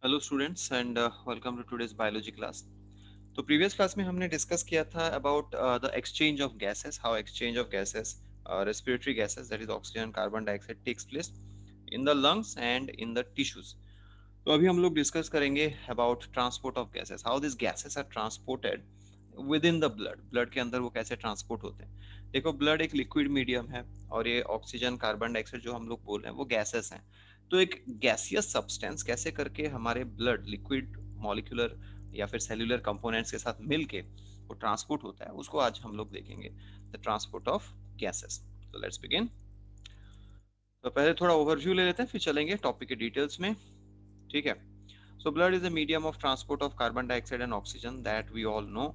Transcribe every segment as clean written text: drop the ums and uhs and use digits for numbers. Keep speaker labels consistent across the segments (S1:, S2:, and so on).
S1: Hello students and welcome to today's biology class. तो previous class में हमने discuss किया था about the exchange of gases, how exchange of gases, respiratory gases that is oxygen carbon dioxide takes place in the lungs and in the tissues. तो अभी हम लोग discuss करेंगे about transport of gases, how this gases are transported within the blood. Blood के अंदर वो कैसे transport होते हैं। देखो, ब्लड एक लिक्विड मीडियम है और ये ऑक्सीजन कार्बन डाइऑक्साइड जो हम लोग बोल रहे हैं वो गैसेस हैं। तो एक गैसियस सब्सटेंस कैसे करके हमारे ब्लड लिक्विड मॉलिक्यूलर या फिर सेल्यूलर कंपोनेंट्स के साथ मिलके वो ट्रांसपोर्ट होता है, उसको आज हम लोग देखेंगे, द ट्रांसपोर्ट ऑफ गैसेस। तो लेट्स बिगिन। तो पहले थोड़ा ओवरव्यू ले लेते हैं, फिर चलेंगे टॉपिक के डिटेल्स में। ठीक है। So blood is a medium of transport of carbon dioxide and oxygen that we all know.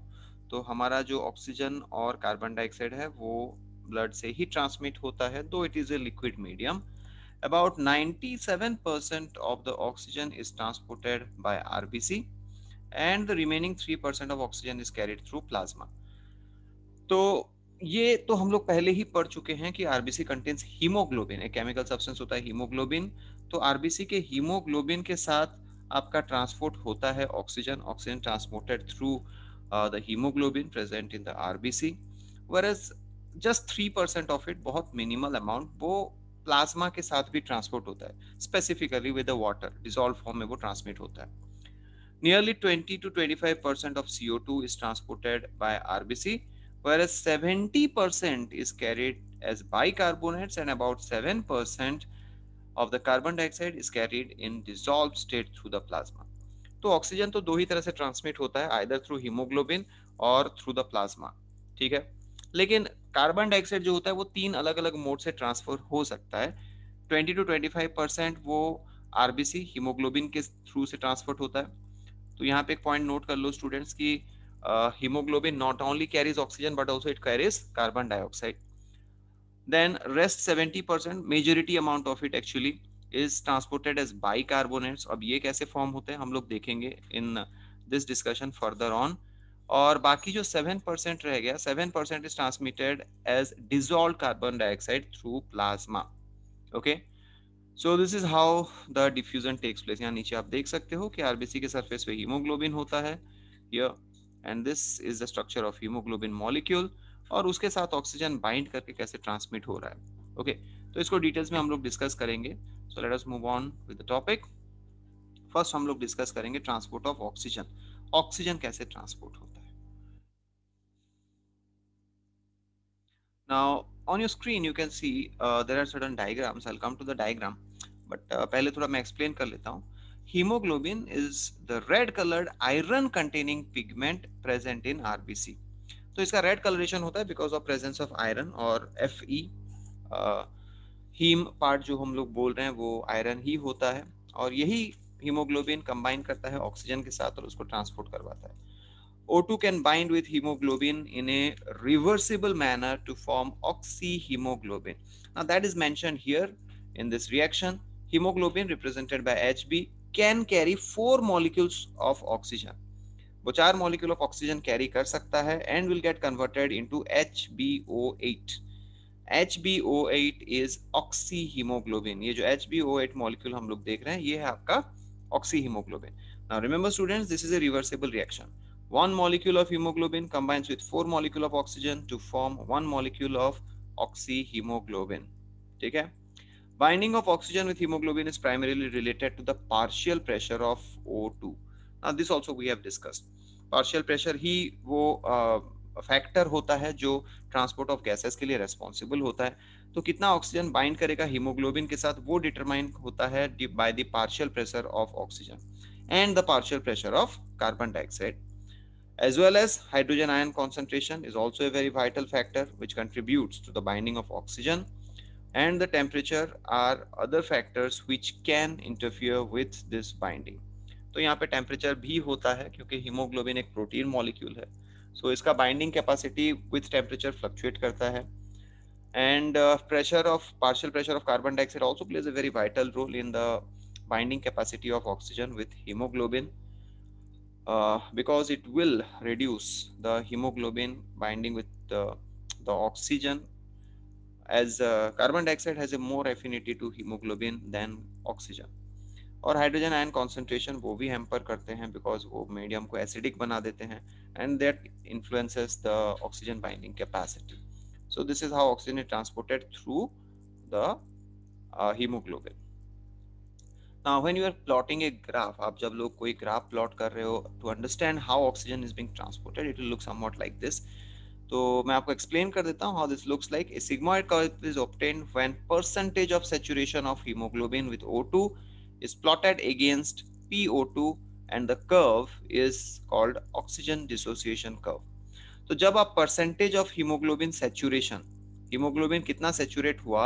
S1: तो हमारा जो ऑक्सीजन और कार्बन डाइऑक्साइड है वो ब्लड से ही ट्रांसमिट होता है, दो it is a liquid medium. About 97% of the oxygen is transported by RBC and the remaining 3% of oxygen is carried through plasma. तो ये तो हम लोग पहले ही पढ़ चुके हैं कि आरबीसी कंटेन्स हीमोग्लोबिन, एक केमिकल सब्सटेंस होता है हीमोग्लोबिन। तो आरबीसी के हीमोग्लोबिन के साथ आपका ट्रांसपोर्ट होता है oxygen, oxygen transported through the haemoglobin present in the RBC. whereas just 3% of it, बहुत मिनिमल अमाउंट, वो प्लाज्मा के साथ भी ट्रांसपोर्ट होता है, specifically with the water dissolve form में वो ट्रांसमिट होता है। Nearly 20 to 25% of CO2 is transported by RBC, whereas 70% is carried as bicarbonates and about 7% of the carbon dioxide is carried in dissolved state through the plasma. तो oxygen तो दो ही तरह से transmit होता है, आइदर थ्रू हीमोग्लोबिन और through the plasma. ठीक है। लेकिन कार्बन डाइऑक्साइड जो होता है वो तीन अलग अलग मोड से ट्रांसफर हो सकता है। 20 to 25% वो आरबीसी हीमोग्लोबिन के थ्रू से ट्रांसफर होता है। तो यहाँ पे एक पॉइंट नोट कर लो स्टूडेंट्स की haemoglobin not only carries oxygen but also it carries carbon dioxide. Then rest 70%, majority amount of it actually is transported as bicarbonates. अब ये कैसे फॉर्म होते हैं हम लोग देखेंगे in this discussion further on. और बाकी जो 7% रह गया, 7% is transmitted as dissolve carbon dioxide through plasma. Okay. So this is how the diffusion takes place. यहाँ नीचे आप देख सकते हो कि आरबीसी के सरफेस पे हीमोग्लोबिन होता है here, and this is the structure of haemoglobin molecule. और उसके साथ ऑक्सीजन बाइंड करके कैसे ट्रांसमिट हो रहा है। ओके। तो इसको डिटेल्स में हम लोग डिस्कस करेंगे। So let us move on with the topic. First हम लोग डिस्कस करेंगे ट्रांसपोर्ट ऑफ ऑक्सीजन। ऑक्सीजन कैसे ट्रांसपोर्ट होता है। Now on your screen you can see there are certain diagrams. I'll come to the diagram, but पहले थोड़ा मैं explain कर लेता हूँ। Hemoglobin is the red colored iron containing pigment present in RBC. तो इसका रेड कलरेशन होता है because of presence of iron और Fe। हीम पार्ट जो हम लोग बोल रहे हैं वो आयरन ही होता है, और यही हीमोग्लोबिन कंबाइन करता है ऑक्सीजन के साथ और उसको ट्रांसपोर्ट करवाता है। O2 can bind with hemoglobin in a reversible manner to form oxyhemoglobin. Now that is mentioned here in this reaction. Hemoglobin represented by Hb can carry 4 molecules of oxygen. वो 4 molecule of oxygen carry कर सकता है and will get converted into HbO8. HbO8 is oxyhemoglobin. ये जो HbO8 molecule हम लोग देख रहे हैं ये है आपका oxyhemoglobin. Now remember students, this is a reversible reaction. One molecule of hemoglobin combines with 4 molecule of oxygen to form one molecule of oxyhemoglobin. ठीक है। Binding of oxygen with hemoglobin is primarily related to the partial pressure of O2. Now this also we have discussed. Partial pressure ही वो factor होता है जो transport of gases के लिए responsible होता है। तो कितना ऑक्सीजन बाइंड करेगा हीमोग्लोबिन के साथ वो डिटरमाइन होता है by the partial pressure of oxygen and the partial pressure of carbon dioxide, as well as hydrogen ion concentration is also a very vital factor which contributes to the binding of oxygen, and the temperature are other factors which can interfere with this binding. तो यहाँ पे temperature भी होता है क्योंकि haemoglobin एक protein molecule है, सो इसका binding capacity with temperature fluctuate करता है। And partial pressure of carbon dioxide also plays a very vital role in the binding capacity of oxygen with hemoglobin, because it will reduce the hemoglobin binding with the oxygen, as carbon dioxide has a more affinity to hemoglobin than oxygen. और hydrogen ion concentration वो भी hamper करते हैं because वो medium को acidic बना देते हैं and that influences the oxygen binding capacity. So this is how oxygen is transported through the hemoglobin. Now when you are plotting a graph, आप जब लोग कोई ग्राफ प्लॉट कर रहे हो to understand how oxygen is being transported, it will look somewhat like this. तो मैं आपको explain कर देता हूँ how this looks like. A sigmoid curve is obtained when percentage of saturation of hemoglobin with O2 is plotted against PO2 and the curve is called oxygen dissociation curve. तो जब आप percentage of haemoglobin saturation, haemoglobin कितना saturate हुआ,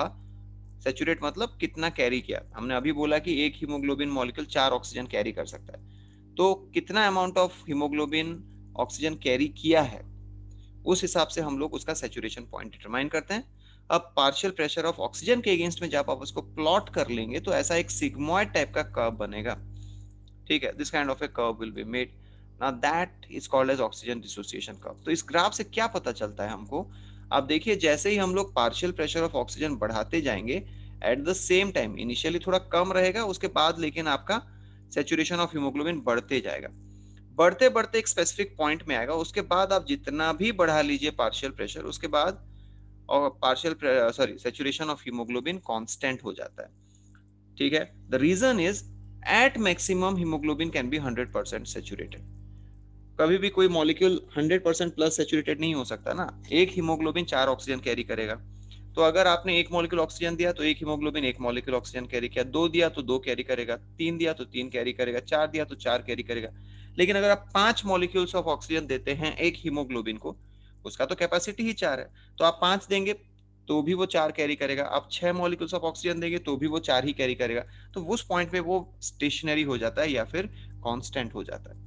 S1: saturate मतलब कितना carry किया, हमने अभी बोला कि एक हीमोग्लोबिन मॉलिक्यूल 4 ऑक्सीजन कैरी कर सकता है, तो कितना amount of haemoglobin oxygen carry किया है, उस हिसाब से हम लोग उसका सेचुरेशन पॉइंट डिटरमाइन करते हैं. अब पार्शियल प्रेशर ऑफ ऑक्सीजन के अगेंस्ट में जब आप उसको प्लॉट कर लेंगे तो ऐसा एक सिग्मॉइड टाइप का कर्व बनेगा. ठीक है, this kind of a curve will be made. Now that is called as oxygen dissociation curve. तो इस ग्राफ से क्या पता चलता है हमको, आप देखिए जैसे ही हम लोग पार्शियल प्रेशर ऑफ ऑक्सीजन बढ़ाते जाएंगे, at the same time initially थोड़ा कम रहेगा, उसके बाद लेकिन आपका सेचुरेशन ऑफ हीमोग्लोबिन बढ़ते जाएगा, बढ़ते बढ़ते एक स्पेसिफिक पॉइंट में आएगा, उसके बाद आप जितना भी बढ़ा लीजिए पार्शियल प्रेशर, उसके बाद और partial sorry saturation of haemoglobin constant हो जाता है. ठीक है, the reason is at maximum haemoglobin can be 100% saturated. कभी भी कोई मॉलिक्यूल 100% प्लस सेचुरेटेड नहीं हो सकता ना. एक हीमोग्लोबिन 4 ऑक्सीजन कैरी करेगा, तो अगर आपने एक मॉलिक्यूल ऑक्सीजन दिया तो एक हीमोग्लोबिन एक मॉलिक्यूल ऑक्सीजन कैरी किया, 2 दिया तो 2 कैरी करेगा, 3 दिया तो 3 कैरी करेगा, 4 दिया तो 4 कैरी करेगा. लेकिन अगर आप 5 मॉलिक्यूल्स ऑफ ऑक्सीजन देते हैं एक हीमोग्लोबिन को, उसका तो कैपेसिटी ही 4 है, तो आप 5 देंगे तो भी वो 4 कैरी करेगा, आप 6 मॉलिक्यूल्स ऑफ ऑक्सीजन देंगे तो भी वो 4 ही कैरी करेगा. तो उस पॉइंट पे वो स्टेशनरी हो जाता है या फिर कांस्टेंट हो जाता है.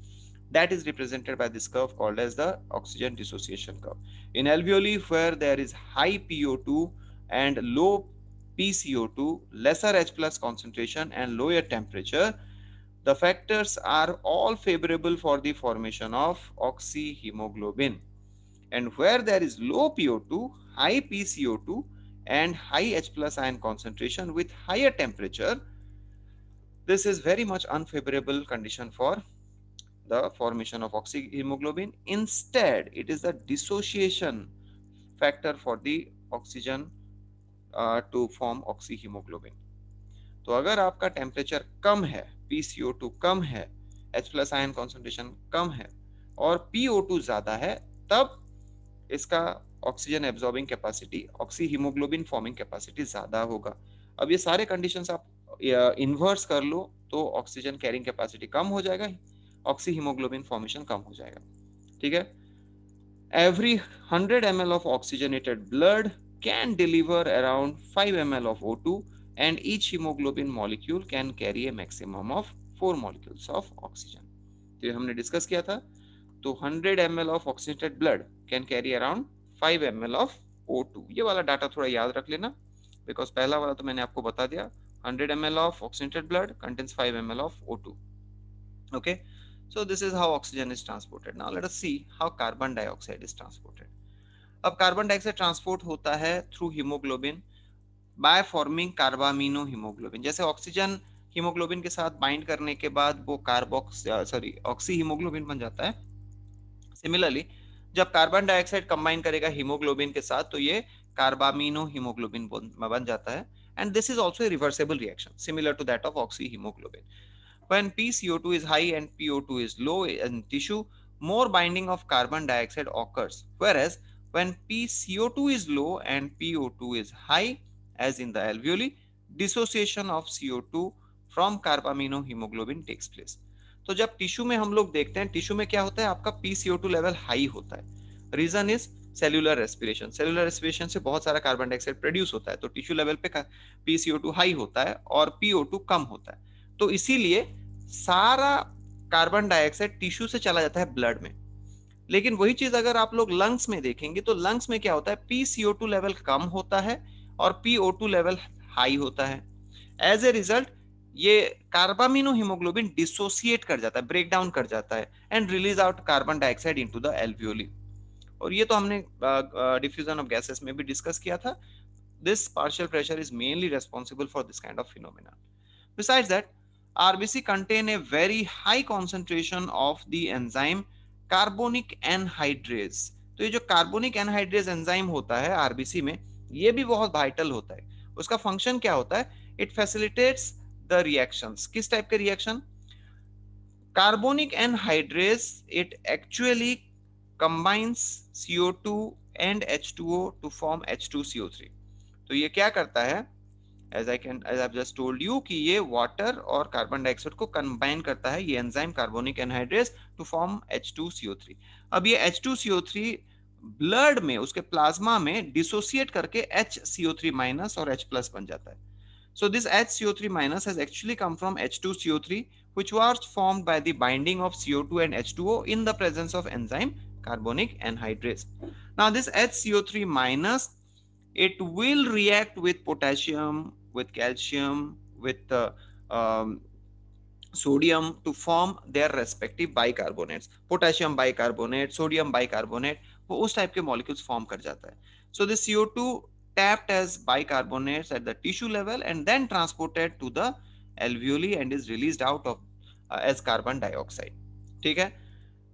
S1: That is represented by this curve called as the oxygen dissociation curve. In alveoli, where there is high PO2 and low PCO2, lesser H plus concentration and lower temperature, the factors are all favorable for the formation of oxyhemoglobin. And where there is low PO2, high PCO2 and high H plus ion concentration with higher temperature, this is very much unfavorable condition for the formation of oxyhemoglobin. Instead, it is the dissociation factor for the oxygen to form oxyhemoglobin. तो अगर आपका temperature कम है, PCO2 कम है, H plus ion concentration कम है और PO2 ज्यादा है, तब इसका oxygen absorbing capacity, oxyhaemoglobin forming capacity ज्यादा होगा. अब ये सारे कंडीशंस आप इन्वर्स कर लो तो ऑक्सीजन कैरिंग कैपेसिटी कम हो जाएगा, ऑक्सीहीमोग्लोबिन फॉर्मेशन कम हो जाएगा. ठीक है, every 100 ml of oxygenated blood can deliver around 5 ml of O2 and each hemoglobin molecule can carry a maximum of 4 molecules of oxygen. तो ये हमने डिस्कस किया था. तो 100 ml of oxygenated blood can carry around 5 ml of O2. ये वाला data थोड़ा याद रख लेना बिकॉज पहला वाला तो मैंने आपको बता दिया. 100 ml of oxygenated blood contains 5 ml of O2. Okay, so this is how oxygen is transported. Now let us see how carbon dioxide is transported. अब कार्बन डाइऑक्साइड ट्रांसपोर्ट होता है through haemoglobin by forming carbamino haemoglobin. जैसे oxygen haemoglobin के साथ bind करने के बाद वो ऑक्सी हीमोग्लोबिन बन जाता है. सिमिलरली जब कार्बन डाइऑक्साइड कंबाइन करेगा हीमोग्लोबिन के साथ तो ये कार्बामिनो हीमोग्लोबिन बन जाता है. And this is also a reversible reaction similar to that of oxy haemoglobin. When PCO2 is high and PO2 is low in tissue, more binding of carbon dioxide occurs. Whereas when PCO2 is low and PO2 is high, as in the alveoli, dissociation of CO2 from carbaminohemoglobin takes place. तो जब tissue में हम लोग देखते हैं, tissue में क्या होता है, आपका PCO2 लेवल हाई होता है. Reason is cellular respiration. Cellular respiration से बहुत सारा कार्बन डाइऑक्साइड प्रोड्यूस होता है, तो टिश्यू लेवल पे PCO2 हाई होता है और PO2 कम होता है. तो इसीलिए सारा कार्बन डाइऑक्साइड टिश्यू से चला जाता है ब्लड में. लेकिन वही चीज अगर आप लोग लंग्स में देखेंगे तो लंग्स में क्या होता है, PCO2 लेवल कम होता है और PO2 लेवल हाई होता है. एज ए रिजल्ट ये कार्बामिनो हीमोग्लोबिन डिसोसिएट कर जाता है, ब्रेक डाउन कर जाता है and release out carbon dioxide into the alveoli. और ये तो हमने डिफ्यूजन ऑफ गैसेस में भी डिस्कस किया था. This partial pressure is mainly responsible for this kind of phenomena. Besides that RBC contain a very high concentration of the enzyme carbonic anhydrase। तो ये जो कार्बोनिक एनहाइड्रेज एंजाइम होता है RBC में, ये भी बहुत वाइटल होता है। उसका फंक्शन क्या होता है? It facilitates the reactions. किस टाइप के reaction? Carbonic anhydrase, it actually combines CO2 and H2O to form H2CO3। तो ये क्या करता है? as I've just told you कि ये वाटर और कार्बन डाइऑक्साइड को कंबाइन करता है, ये enzyme carbonic anhydrase to form H2CO3। अब ये H2CO3 ब्लड में, उसके प्लाज्मा में डिसोसिएट करके HCO3 माइनस और H प्लस बन जाता है। So this HCO3 minus has actually come from H2CO3, which was formed by the binding of CO2 and H2O in the presence of enzyme carbonic anhydrase. Now this HCO3 minus, it will react with potassium, with calcium, with sodium to form their respective bicarbonates. Potassium bicarbonate, sodium bicarbonate, वो उस type के molecules form कर जाता है। So the CO2 tapped as bicarbonates at the tissue level and then transported to the alveoli and is released out of as carbon dioxide। ठीक है?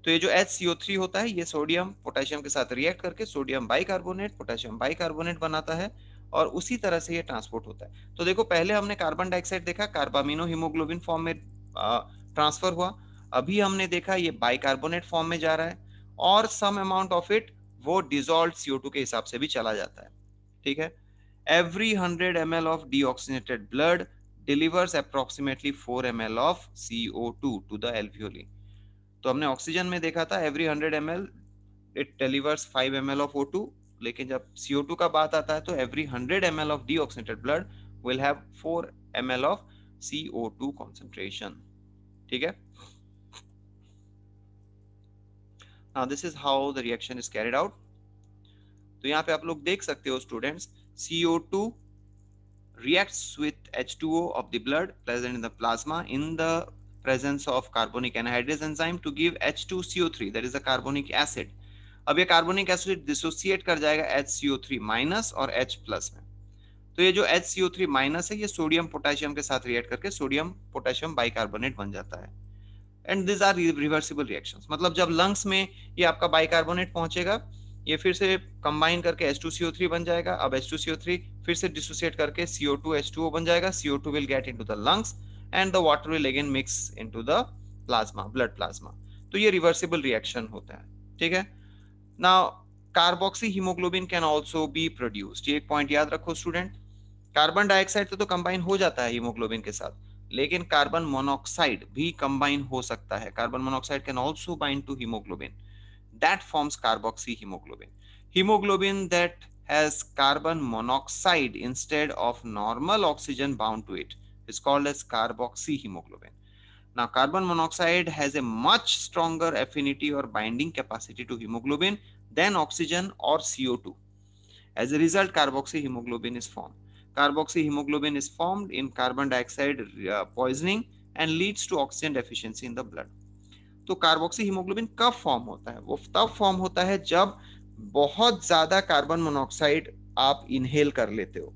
S1: तो ये जो HCO3 होता है, ये सोडियम पोटेशियम के साथ रिएक्ट करके सोडियम बाइकार्बोनेट पोटेशियम बाइकार्बोनेट बनाता है और उसी तरह से ये ट्रांसपोर्ट होता है। तो देखो, पहले हमने कार्बन डाइऑक्साइड देखा, कार्बामिनो हीमोग्लोबिन फॉर्म में ट्रांसफर हुआ। अभी हमने देखा ये बाइकार्बोनेट फॉर्म में जा रहा है और सम अमाउंट ऑफ इट वो डिसॉल्व्ड CO2 के हिसाब से भी चला जाता है। ठीक है? Every 100 ml of deoxygenated blood delivers approximately 4 ml of CO2 to the alveoli। तो हमने ऑक्सीजन में देखा था every 100 ml it delivers 5 ml of O2, लेकिन जब CO2 का बात आता है तो every 100 ml of deoxygenated blood will have 4 ml of CO2 concentration। ठीक है? Now this is how the reaction is carried out. तो यहाँ पे आप लोग देख सकते हो students, CO2 reacts with H2O of the blood present in the plasma in the presence of carbonic anhydrase enzyme to give H2CO3, that is the carbonic acid। अब ये कार्बोनिक एसिड डिसोसिएट कर जाएगा HCO3 माइनस और H plus में। तो ये जो HCO3 minus है, ये सोडियम पोटेशियम के साथ रिएक्ट करके सोडियम पोटेशियम बाइकार्बोनेट बन जाता है। And this are reversible reactions. मतलब जब लंग्स में ये आपका बाइकार्बोनेट पहुंचेगा, ये फिर से कंबाइन करके H2CO3 बन जाएगा। अब H2CO3 फिर से डिसोसिएट करके CO2 H2O बन जाएगा। CO2 will get into the lungs and the water will again mix into the plasma, blood plasma. तो ये रिवर्सिबल रिएक्शन होता है। ठीक है? Now carboxy haemoglobin can also be produced. ये एक पॉइंट याद रखो स्टूडेंट, कार्बन डाइऑक्साइड तो कंबाइन हो जाता है हीमोग्लोबिन के साथ, लेकिन कार्बन मोनोऑक्साइड भी कंबाइन हो सकता है। Carbon monoxide can also bind to haemoglobin, that forms carboxyhemoglobin। Hemoglobin that has carbon monoxide instead of normal oxygen bound to it is called as carboxyhemoglobin। Now carbon monoxide has a much stronger affinity or binding capacity to hemoglobin than oxygen or CO2। As a result, carboxyhemoglobin is formed। Carboxyhemoglobin is formed in carbon dioxide poisoning and leads to oxygen deficiency in the blood। तो carboxy haemoglobin कब form होता है? वो तब form होता है जब बहुत ज्यादा कार्बन मोनोऑक्साइड आप इनहेल कर लेते हो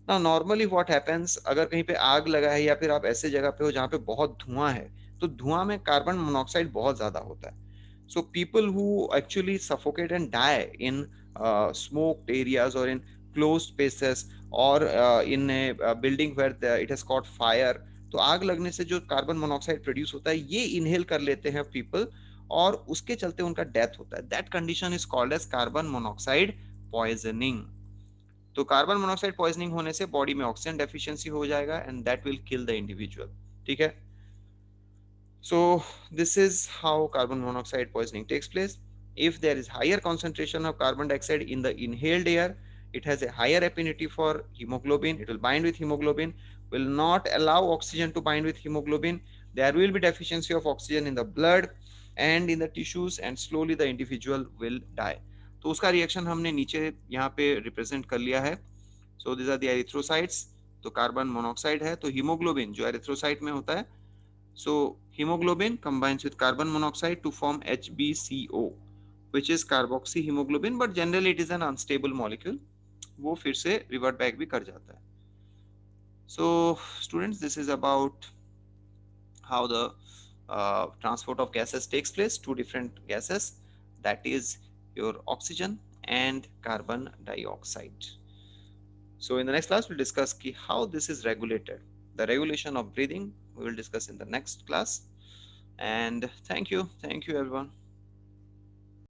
S1: ना। नॉर्मली व्हाट हैपेंस, अगर कहीं पे आग लगा है या फिर आप ऐसे जगह पे हो जहाँ पे बहुत धुआं है, तो धुआं में कार्बन मोनोऑक्साइड बहुत ज्यादा होता है। So people who actually suffocate and die in smoked areas और इन क्लोज्ड स्पेसेस और in building where it has caught fire, तो आग लगने से जो कार्बन मोनोऑक्साइड प्रोड्यूस होता है ये इनहेल कर लेते हैं पीपल और उसके चलते उनका डेथ होता है। That condition is called as carbon monoxide poisoning. तो कार्बन मोनोऑक्साइड पॉइजनिंग होने से बॉडी में ऑक्सीजन डेफिशिएंसी हो जाएगा and that will kill the individual. ठीक है? So this is how carbon monoxide poisoning takes place. if there is higher concentration of carbon dioxide in the inhaled air, it has a higher affinity for hemoglobin, it will bind with hemoglobin, will not allow oxygen to bind with hemoglobin, there will be deficiency of oxygen in the blood and in the tissues and slowly the individual will die। तो उसका reaction हमने नीचे यहाँ पे represent कर लिया है। So this are the erythrocytes. तो कार्बन मोनोऑक्साइड है, तो हीमोग्लोबिन जो एरिथ्रोसाइट में होता है, so haemoglobin combines with carbon monoxide to form HbCO which is carboxy hemoglobin, but generally it is an unstable molecule, वो फिर से रिवर्ट बैक भी कर जाता है। So students, this is about how the transport of gases takes place. Two different gases, that is your oxygen and carbon dioxide. So in the next class we'll discuss how this is regulated. The regulation of breathing we will discuss in the next class. And thank you everyone.